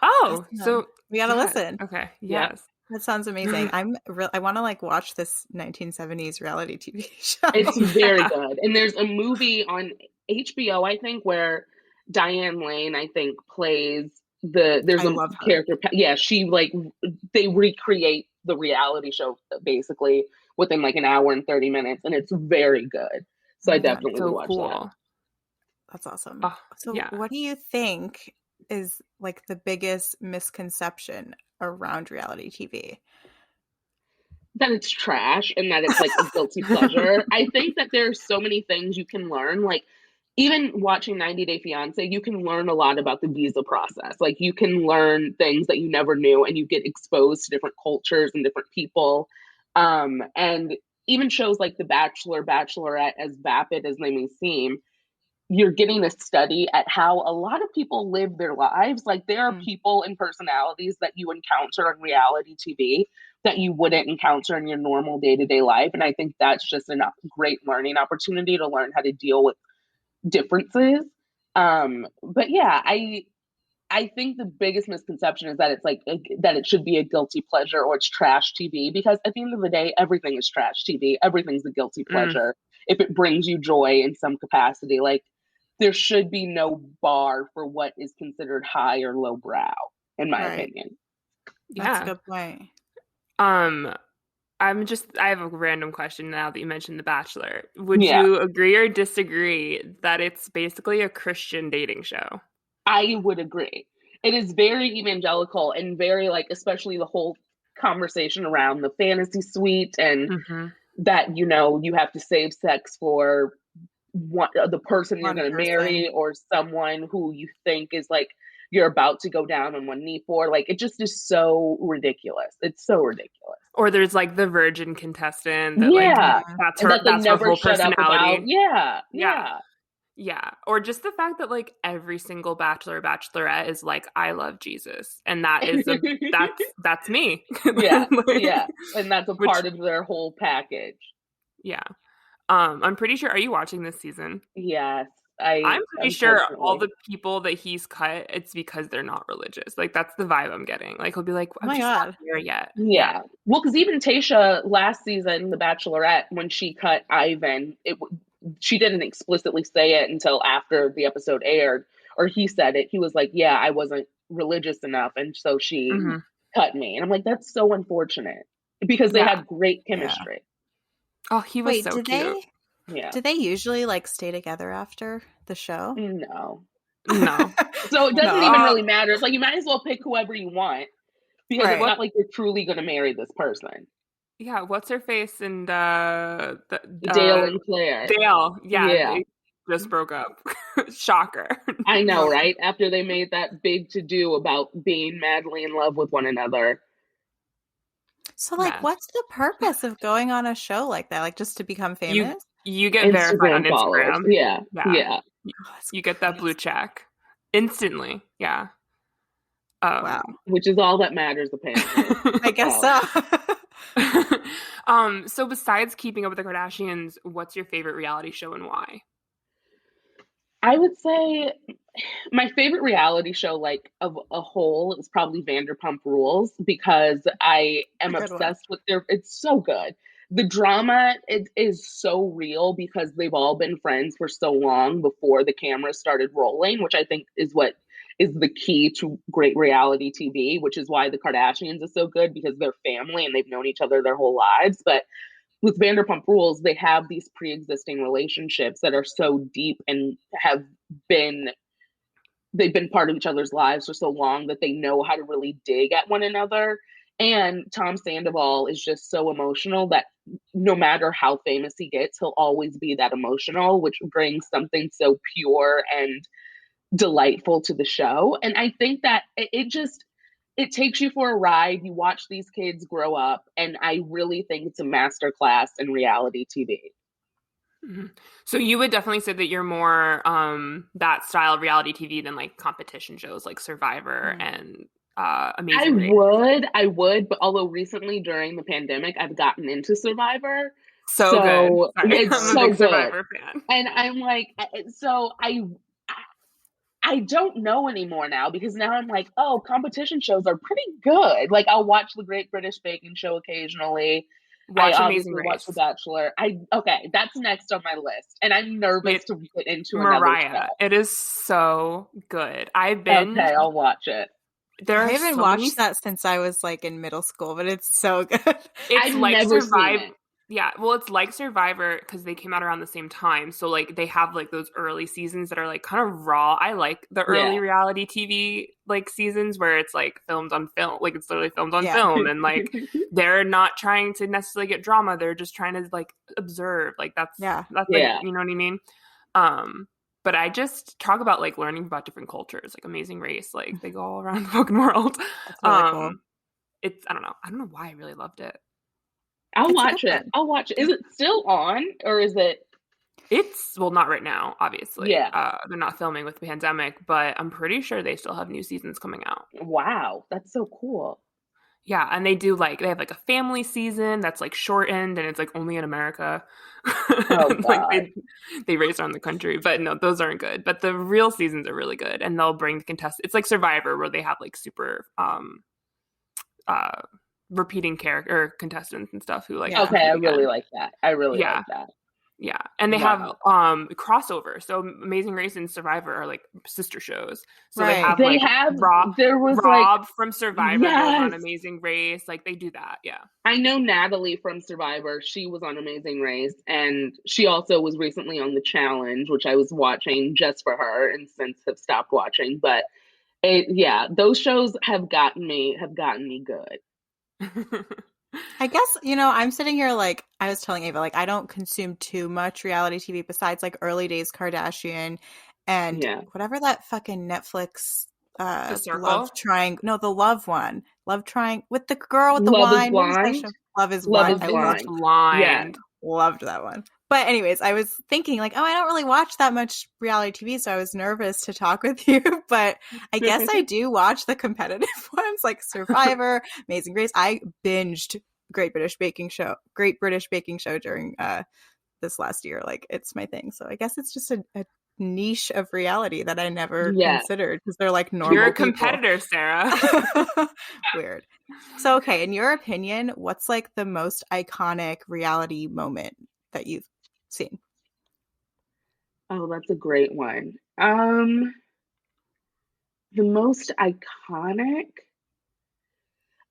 Oh, Awesome. so we gotta yes. listen. Okay, Yeah. yes. That sounds amazing. I want to like watch this 1970s reality TV show. It's very good. And there's a movie on HBO, I think, where Diane Lane, I think, plays there's I a love her. character. Yeah, she they recreate the reality show basically within like an hour and 30 minutes, and it's very good. So I definitely would watch that. That's awesome. Oh, So yeah. what do you think is like the biggest misconception around reality TV? That it's trash and that it's like a guilty pleasure. I think that there's so many things you can learn. Like even watching 90 Day Fiance, you can learn a lot about the visa process. Like you can learn things that you never knew, and you get exposed to different cultures and different people. And even shows like The Bachelor, Bachelorette, as vapid as they may seem, you're getting a study at how a lot of people live their lives. Like there are people and personalities that you encounter on reality TV that you wouldn't encounter in your normal day-to-day life. And I think that's just a great learning opportunity to learn how to deal with differences. But yeah, I think the biggest misconception is that it's like that it should be a guilty pleasure or it's trash TV, because at the end of the day, everything is trash TV. Everything's a guilty pleasure if it brings you joy in some capacity. Like there should be no bar for what is considered high or low brow, in my opinion. That's a good point. I have a random question now that you mentioned The Bachelor. Would you agree or disagree that it's basically a Christian dating show? I would agree. It is very evangelical and very like, especially the whole conversation around the fantasy suite and that, you have to save sex for the person you're going to marry, or someone who you think is like you're about to go down on one knee for. Like it just is so ridiculous. It's so ridiculous. Or there's like the virgin contestant that like that's her, that's her whole personality. Yeah. Or just the fact that like every single bachelor, bachelorette is like, I love Jesus. And that is that's me. Yeah. Yeah. And that's a part of their whole package. Yeah. I'm pretty sure, are you watching this season? Yes. I'm pretty sure all the people that he's cut, it's because they're not religious. Like that's the vibe I'm getting. Like he'll be like, I'm just not here yet. Yeah. Well, because even Tayshia last season, The Bachelorette, when she cut Ivan, she didn't explicitly say it until after the episode aired, or he said it. He was like, yeah, I wasn't religious enough, and so she Mm-hmm. cut me. And I'm like, that's so unfortunate because they Yeah. had great Yeah. chemistry. Oh, he was Wait, so cute. Yeah. do they usually like stay together after the show? No. No. So it doesn't No. even really matter. It's like you might as well pick whoever you want because it's Right. not like you're truly going to marry this person. Yeah, what's her face and Dale and Claire. Dale. Yeah, Yeah. they just broke up. Shocker. I know, No. right? After they made that big to do about being madly in love with one another. So like, Mess. what's the purpose of going on a show like that? Like just to become famous? You get verified on Instagram followers. Instagram. Yeah. Yeah. Yeah. Oh, that's You get that blue crazy. check instantly. Yeah. Wow. Which is all that matters, apparently. I guess so. So besides Keeping Up with the Kardashians, what's your favorite reality show and why? I would say my favorite reality show, like of a whole, is probably Vanderpump Rules because I am Good one. obsessed with their. It's so good. The drama is so real because they've all been friends for so long before the cameras started rolling, which I think is what is the key to great reality TV, which is why the Kardashians is so good because they're family and they've known each other their whole lives. But with Vanderpump Rules, they have these pre-existing relationships that are so deep and have been they've been part of each other's lives for so long that they know how to really dig at one another. And Tom Sandoval is just so emotional that no matter how famous he gets, he'll always be that emotional, which brings something so pure and delightful to the show. And I think that it takes you for a ride. You watch these kids grow up, and I really think it's a masterclass in reality TV. Mm-hmm. So you would definitely say that you're more that style of reality TV than like competition shows like Survivor and Amazing Race. I would, but although recently during the pandemic, I've gotten into Survivor. So good. So Sorry. it's I'm a so big good. Survivor fan. And I'm like, so I don't know anymore now because now I'm like, oh, competition shows are pretty good. Like I'll watch the Great British Baking Show occasionally. I Watch Amazing obviously watch Race. The Bachelor. Okay, that's next on my list, and I'm nervous to get into another Mariah. show. It is so good. Okay, I'll watch it. I haven't watched that since I was like in middle school, but it's so good. It's I've like never Survivor. seen it. Yeah, well, it's like Survivor because they came out around the same time. So like they have like those early seasons that are like kind of raw. I like the early reality TV like seasons where it's like filmed on film, like it's literally filmed on film, and like they're not trying to necessarily get drama. They're just trying to like observe. Like that's like you know what I mean. But I just talk about like learning about different cultures, like Amazing Race. Like they go all around the fucking world. That's really cool. It's I don't know why I really loved it. I'll watch it. Is it still on or is it? It's not right now, obviously. Yeah. They're not filming with the pandemic, but I'm pretty sure they still have new seasons coming out. Wow, that's so cool. Yeah, and they have like a family season that's like shortened and it's like only in America. Oh, like they race around the country, but no, those aren't good. But the real seasons are really good, and they'll bring the contestants. It's like Survivor where they have like super repeating character contestants and stuff who like okay, I really like that. Like that. Yeah, and they have crossover. So Amazing Race and Survivor are like sister shows. So they have Rob from Survivor goes on Amazing Race. Like they do that. Yeah, I know Natalie from Survivor. She was on Amazing Race, and she also was recently on The Challenge, which I was watching just for her, and since have stopped watching. But those shows have gotten me good. I guess, I'm sitting here like I was telling Ava, like I don't consume too much reality TV besides like early days Kardashian and whatever that fucking Netflix love triangle. No, the love one. Love triangle with the girl with the wine. Love is Blind. I loved Blind. Loved that one. But anyways, I was thinking like, I don't really watch that much reality TV, so I was nervous to talk with you. But I guess I do watch the competitive ones like Survivor, Amazing Race. I binged Great British Baking Show during this last year. Like it's my thing. So I guess it's just a niche of reality that I never considered because they're like normal. You're a competitor, Sarah. Weird. So okay, in your opinion, what's like the most iconic reality moment that you've seen? Oh, that's a great one. The most iconic.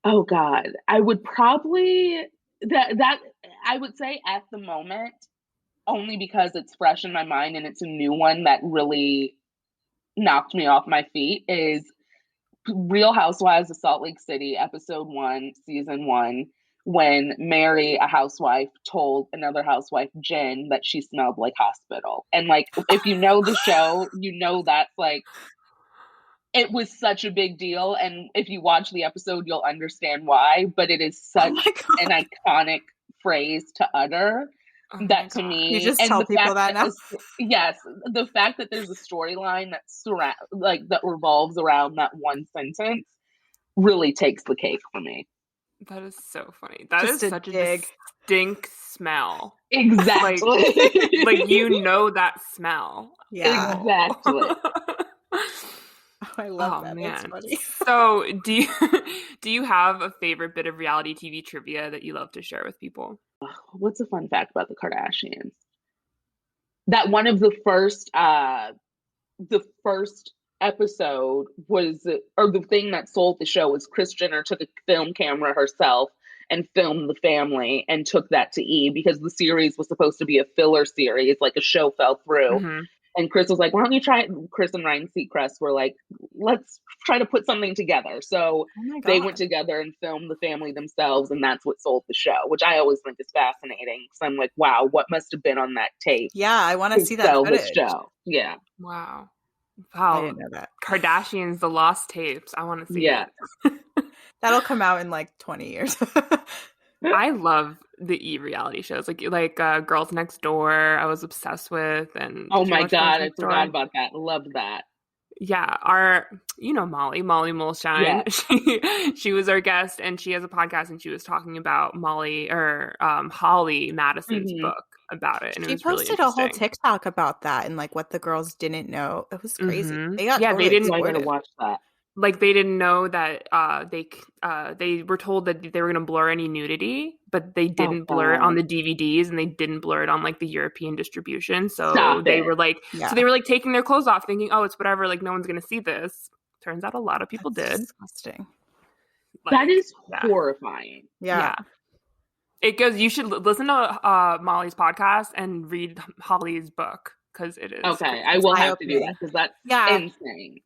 Oh God, I would probably that I would say at the moment, only because it's fresh in my mind and it's a new one that really knocked me off my feet, is Real Housewives of Salt Lake City, episode 1, season 1, when Mary, a housewife, told another housewife, Jen, that she smelled like hospital. And like, if you know the show, you know that's like, it was such a big deal. And if you watch the episode, you'll understand why. But it is such an iconic phrase to utter. That to me, you just tell people that now. Yes, the fact that there's a storyline that revolves around that one sentence really takes the cake for me. That is so funny. That just is such a distinct smell. Exactly. Like you know that smell. Yeah. Exactly. I love that. Man. That's funny. So do you have a favorite bit of reality TV trivia that you love to share with people? What's a fun fact about the Kardashians? That one of the first episode was, or the thing that sold the show was Kris Jenner took a film camera herself and filmed the family and took that to E! Because the series was supposed to be a filler series, like a show fell through. Mm-hmm. And Kris was like, why don't you try it? Kris and Ryan Seacrest were like, let's try to put something together. So they went together and filmed the family themselves. And that's what sold the show, which I always think is fascinating. So I'm like, wow, what must have been on that tape? Yeah, I want to see that footage. This show. Yeah. Wow. I didn't know that. Kardashians, the lost tapes. I want to see it. That'll come out in like 20 years. I love the E! reality shows, like Girls Next Door. I was obsessed with, and oh my God, I forgot about that. Loved that. Yeah, Molly Mulshine. Yeah. She was our guest, and she has a podcast, and she was talking about Holly Madison's book about it, and she it was posted really a whole TikTok about that and like what the girls didn't know. It was crazy. They got they didn't. I gotta watch that. Like they didn't know that they were told that they were going to blur any nudity, but they didn't blur it on the DVDs, and they didn't blur it on like the European distribution. So they were like, taking their clothes off, thinking, oh, it's whatever. Like no one's going to see this. Turns out a lot of people did. Disgusting. That is horrifying. Yeah. It goes. You should listen to Molly's podcast and read Holly's book because it is okay. I will have to do that because that's insane.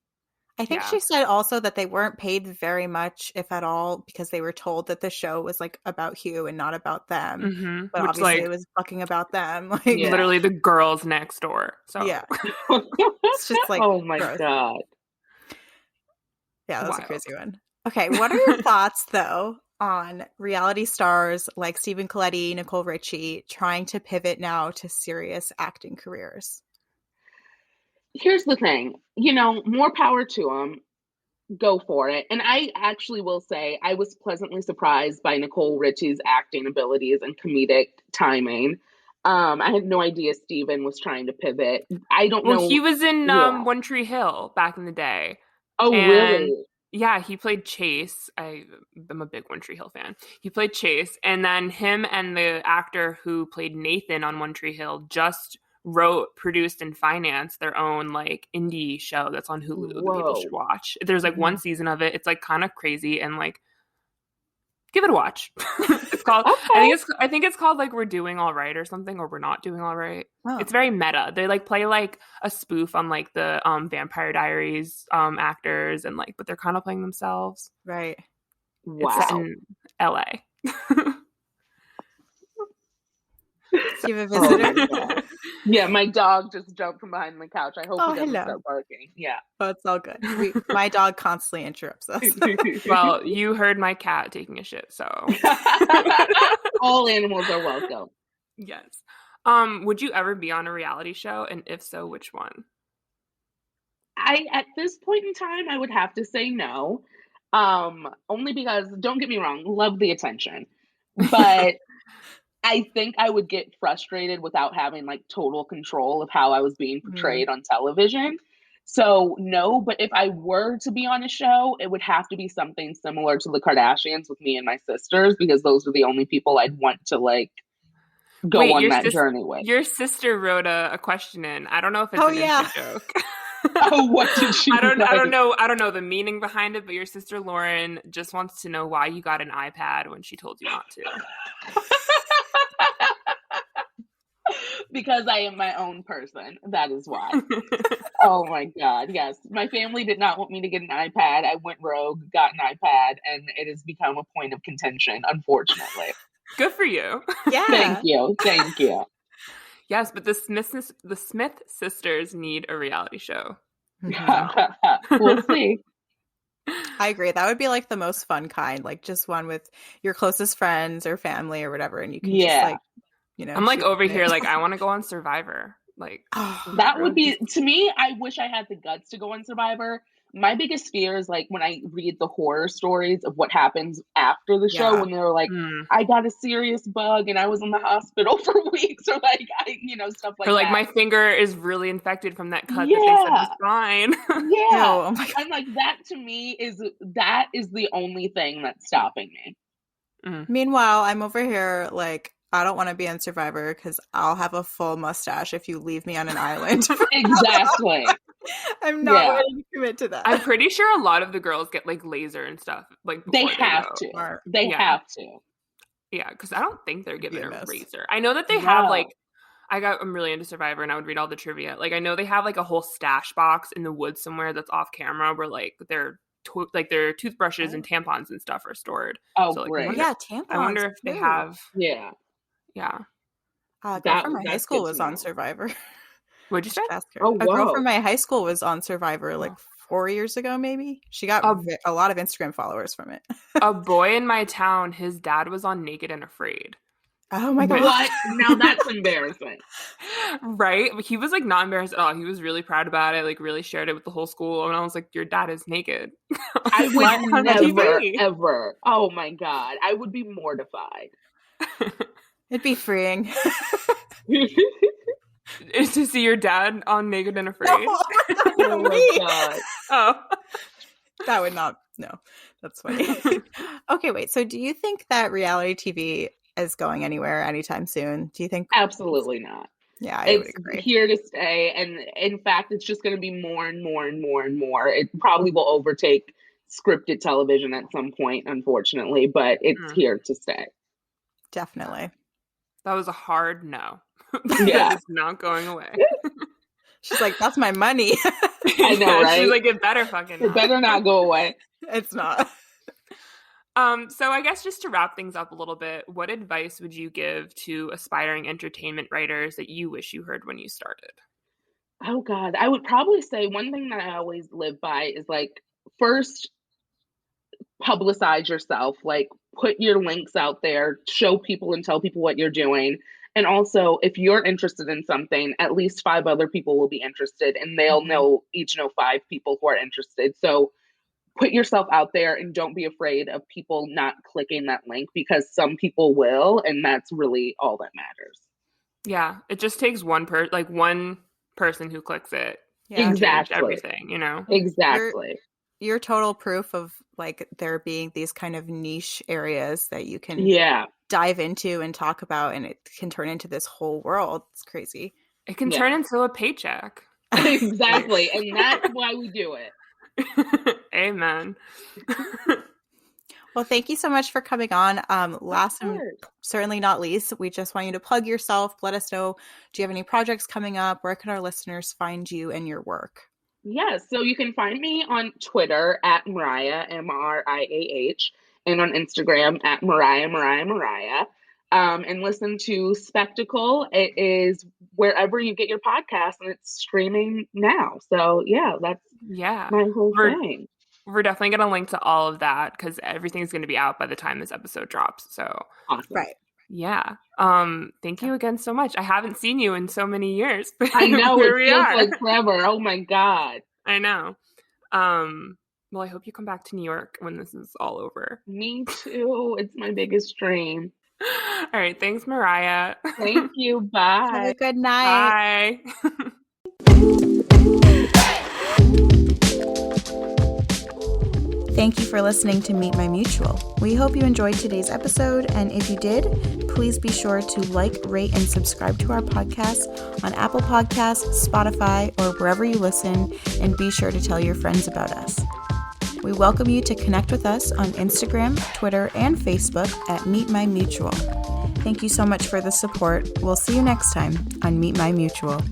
I think she said also that they weren't paid very much, if at all, because they were told that the show was like about Hugh and not about them. Mm-hmm. But which, obviously it was fucking about them. Like, literally the girls next door. So yeah. It's just like, oh my God. Yeah, that was a crazy one. Okay, what are your thoughts though on reality stars like Stephen Colletti, Nicole Richie trying to pivot now to serious acting careers? Here's the thing, more power to them. Go for it. And I actually will say I was pleasantly surprised by Nicole Richie's acting abilities and comedic timing. I had no idea Steven was trying to pivot. I don't know. Well, he was in One Tree Hill back in the day. Oh, really? Yeah, he played Chase. I'm a big One Tree Hill fan. He played Chase. And then him and the actor who played Nathan on One Tree Hill just wrote, produced, and financed their own like indie show that's on Hulu that people should watch. There's like one season of it. It's like kind of crazy and like give it a watch. It's called I think it's called like We're Doing All Right or something, or We're Not Doing All Right. Oh. It's very meta. They like play like a spoof on like the Vampire Diaries actors and like, but they're kind of playing themselves. Right. Wow. It's set in LA. Do you have a visitor? Yeah, my dog just jumped from behind the couch. I hope he doesn't start barking. Yeah. Oh, it's all good. My dog constantly interrupts us. Well, you heard my cat taking a shit, so. All animals are welcome. Yes. Would you ever be on a reality show? And if so, which one? At this point in time, I would have to say no. Only because, don't get me wrong, love the attention. But I think I would get frustrated without having like total control of how I was being portrayed on television. So no, but if I were to be on a show, it would have to be something similar to the Kardashians with me and my sisters, because those are the only people I'd want to like go on that journey with. Your sister wrote a question in. I don't know if it's an inside joke. Oh, what did she I don't write? know the meaning behind it, but your sister Lauren just wants to know why you got an iPad when she told you not to. Because I am my own person. That is why. Oh my God. Yes. My family did not want me to get an iPad. I went rogue, got an iPad, and it has become a point of contention, unfortunately. Good for you. Yeah. Thank you. Thank you. Yes, but the Smith sisters need a reality show. We'll see. I agree. That would be like the most fun kind, like just one with your closest friends or family or whatever, and you can just like, you know. I'm like over here, like I want to go on Survivor. Like that would be, to me, I wish I had the guts to go on Survivor. My biggest fear is like when I read the horror stories of what happens after the show, when they're like, I got a serious bug and I was in the hospital for weeks, or like, stuff like that. Or like my finger is really infected from that cut that they said was fine. Yeah. Oh my God. I'm like, that to me is the only thing that's stopping me. Meanwhile, I'm over here like, I don't want to be on Survivor because I'll have a full mustache if you leave me on an island. Exactly. I'm not ready to commit to that. I'm pretty sure a lot of the girls get like laser and stuff. Like they have to. They have to. Yeah, because I don't think they're given a razor. I know that they have like, I'm really into Survivor and I would read all the trivia. Like I know they have like a whole stash box in the woods somewhere that's off camera where like their toothbrushes and tampons and stuff are stored. Oh, so, like, great. Tampons. I wonder if they have. Yeah. Yeah. A girl from my high school was on Survivor. What'd you say? A girl from my high school was on Survivor like 4 years ago, maybe. She got a lot of Instagram followers from it. A boy in my town, his dad was on Naked and Afraid. Oh my God. What? Now that's embarrassing. Right? But he was like not embarrassed at all. He was really proud about it, like really shared it with the whole school. And I was like, your dad is naked. I would never, ever. Oh my God. I would be mortified. It'd be freeing. Is to see your dad on Naked and Afraid? No, oh my God. Oh. That would not. No, that's funny. Okay, wait. So do you think that reality TV is going anywhere anytime soon? Do you think? Absolutely not. Yeah, I would agree. It's here to stay. And in fact, it's just going to be more and more and more and more. It probably will overtake scripted television at some point, unfortunately, but it's here to stay. Definitely. That was a hard no. Yeah. It's not going away. She's like, that's my money. I know, right? She's like, it better fucking It better not go away. It's not. So I guess just to wrap things up a little bit, what advice would you give to aspiring entertainment writers that you wish you heard when you started? Oh God, I would probably say one thing that I always live by is like, first, publicize yourself. Like, put your links out there, show people and tell people what you're doing. And also, if you're interested in something, at least 5 other people will be interested, and they'll each know 5 people who are interested. So put yourself out there and don't be afraid of people not clicking that link, because some people will, and that's really all that matters. Yeah, it just takes one person who clicks it. Yeah, exactly. Everything, you know? Exactly. You're total proof of like there being these kind of niche areas that you can dive into and talk about, and it can turn into this whole world. It's crazy. It can turn into a paycheck. Exactly. And that's why we do it. Amen. Well, thank you so much for coming on. Last and certainly not least, we just want you to plug yourself. Let us know, do you have any projects coming up? Where can our listeners find you and your work? Yes, so you can find me on Twitter at Mariah, MRIAH, and on Instagram at Mariah. And listen to Spectacle. It is wherever you get your podcast, and it's streaming now. So yeah, that's my whole thing. We're definitely going to link to all of that because everything's going to be out by the time this episode drops. So awesome. Right. Yeah. Thank you again so much. I haven't seen you in so many years. I know. It feels like forever. Oh my God. I know. Well, I hope you come back to New York when this is all over. Me too. It's my biggest dream. All right. Thanks, Mariah. Thank you. Bye. Have a good night. Bye. Thank you for listening to Meet My Mutual. We hope you enjoyed today's episode, and if you did, please be sure to like, rate, and subscribe to our podcast on Apple Podcasts, Spotify, or wherever you listen, and be sure to tell your friends about us. We welcome you to connect with us on Instagram, Twitter, and Facebook at Meet My Mutual. Thank you so much for the support. We'll see you next time on Meet My Mutual.